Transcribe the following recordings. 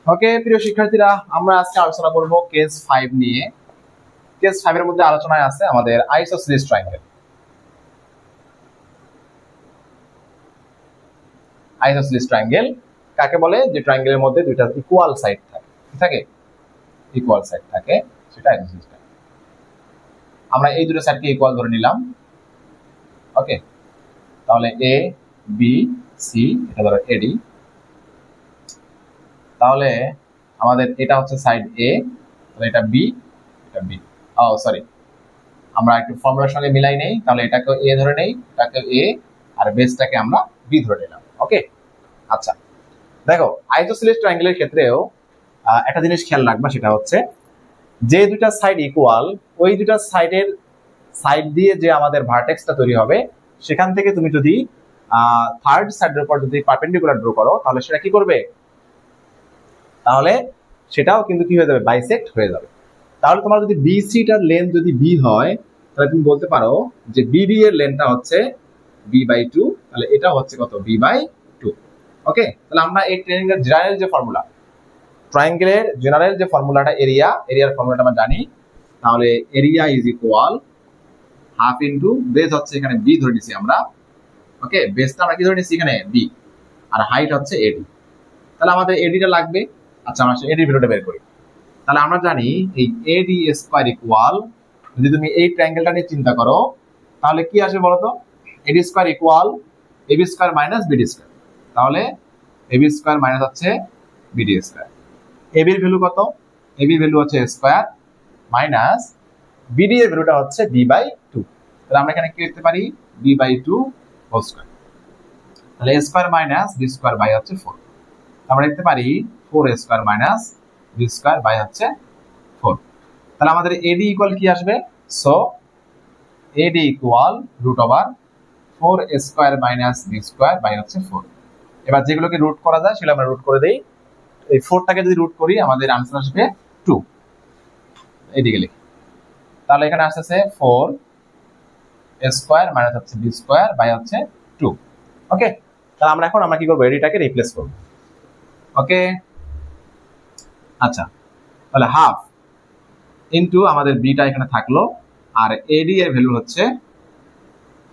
ওকে প্রিয় শিক্ষার্থীরা, আমরা আজকে আলোচনা করব কেস 5 নিয়ে। কেস 5 এর মধ্যে আলোচনায় আছে আমাদের আইসোসেলিস ট্রায়াঙ্গেল। আইসোসেলিস ট্রায়াঙ্গেল কাকে বলে? যে ট্রায়াঙ্গেলের মধ্যে দুইটা ইকুয়াল সাইড থাকে, ইকুয়াল সাইড থাকে, সেটা আইসোসেলিস ট্রায়াঙ্গেল। আমরা এই দুটো সাইডকে ইকুয়াল ধরে নিলাম। ওকে, তাহলে এ বি সি, এটা ধরো এডি। তাহলে আমাদের এটা হচ্ছে সাইড এ, তাহলে এটা বি, এটা বি। সরি, আমরা একটু ফর্মুলার সঙ্গে মিলাই নেই। তাহলে এটাকে এ ধরে নেই, এটাকে এ, আর বেসটাকে আমরা বি ধরে নিলাম। ওকে, আচ্ছা দেখো, আইসোসেলিস ট্রায়াঙ্গেলের ক্ষেত্রেও একটা জিনিস খেয়াল রাখবা, সেটা হচ্ছে যে দুটা সাইড ইকুয়াল, ওই দুটা সাইডের সাইড দিয়ে যে আমাদের ভার্টেক্সটা তৈরি হবে, সেখান থেকে তুমি যদি থার্ড সাইডের উপর যদি পারপেন্ডিকুলার ড্র করো, তাহলে সেটা কি করবে? তাহলে সেটাও কিন্তু কি হয়ে যাবে? বাইসেক্ট হয়ে যাবে। তাহলে তোমার যদি বিসিটার লেন্থ যদি বি হয়, তাহলে তুমি বলতে পারো যে বিডি এর লেন্থটা হচ্ছে b/2, তাহলে এটা হচ্ছে কত? b/2। ওকে, তাহলে আমরা এই ট্রায়াঙ্গেলের জেনারেল যে ফর্মুলা, ট্রায়াঙ্গেলের জেনারেল যে ফর্মুলাটা এরিয়ার ফর্মুলাটা আমরা জানি। তাহলে area is equal half into base হচ্ছে এখানে বি ধরে নিছি আমরা। ওকে, বেসটা আমরা কি ধরে নিছি? এখানে বি, আর হাইট হচ্ছে এডি। তাহলে আমাদের এডিটা লাগবে। আচ্ছা, আমরা এডির ভ্যালুটা বের করি। তাহলে আমরা জানি এই এডি স্কয়ার ইকুয়াল, যদি তুমি এই ট্রায়াঙ্গেলটা নিয়ে চিন্তা করো, তাহলে কি আসবে বলতো? AD square equal AB square minus BD square. তাহলে এবি স্কয়ার মাইনাস হচ্ছে বিডি স্কয়ার। এবির ভ্যালু কত? এবির ভ্যালু হচ্ছে স্কয়ার মাইনাস বিডি এর ভ্যালুটা হচ্ছে b/2। তাহলে আমরা এখানে কি লিখতে পারি? b/2 whole square. তাহলে a square minus b square by হচ্ছে 4। আমরা লিখতে পারি 4a square minus b square by হচ্ছে 4। তাহলে আমাদের এডি ইকুয়াল কি আসবে? So AD equal √4a square minus b square by হচ্ছে 4। এবার যেগুলোকে রুট করা যায় সেগুলো আমরা রুট করে দেই। এই 4টাকে যদি রুট করি, আমাদের আনসার আসবে 2। এইদিকে লিখি, তাহলে এখানে আসছে 4a স্কয়ার মাইনাস হচ্ছে b স্কয়ার বাই হচ্ছে 2। ওকে, তাহলে আমরা কি করব? এডিটাকে রিপ্লেস করব। ওকে, আচ্ছা, তাহলে হাফ ইনটু আমাদের বিটা এখানে থাকলো, আর এডি এর ভ্যালু হচ্ছে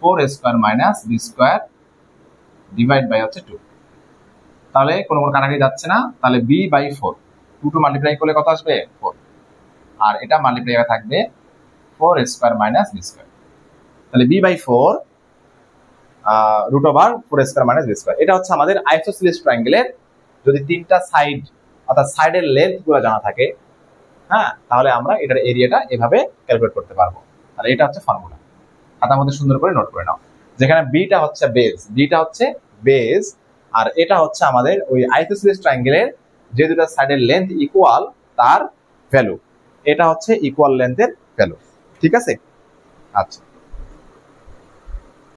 4a square minus b square divide by হচ্ছে 2। তাহলে কোনো কাটাকাটি যাচ্ছে না, তাহলে b/4, 2 মাল্টিপ্লাই করলে কত আসবে? 4, আর এটা মাল্টিপ্লাই করা থাকবে 4a square minus b square. তাহলে b/4 √4a square minus b square. এটা হচ্ছে আমাদের আইসোসেলিস ট্রায়াঙ্গেলের যদি তিনটা সাইড অর্থাৎ সাইডের লেন্থ গুলো জানা থাকে, হ্যাঁ, তাহলে আমরা এটার এরিয়াটা এভাবে ক্যালকুলেট করতে পারবো। তাহলে এটা হচ্ছে ফর্মুলা, খাতার মধ্যে সুন্দর করে নোট করে নাও। যেখানে বিটা হচ্ছে বেস, আর এটা হচ্ছে আমাদের ওই আইসোসেলিস ট্রায়াঙ্গেলের যে দুটো সাইডের লেন্থ ইকুয়াল তার ভ্যালু। এটা হচ্ছে ইকুয়াল লেন্থের ভ্যালু। ঠিক আছে? আচ্ছা।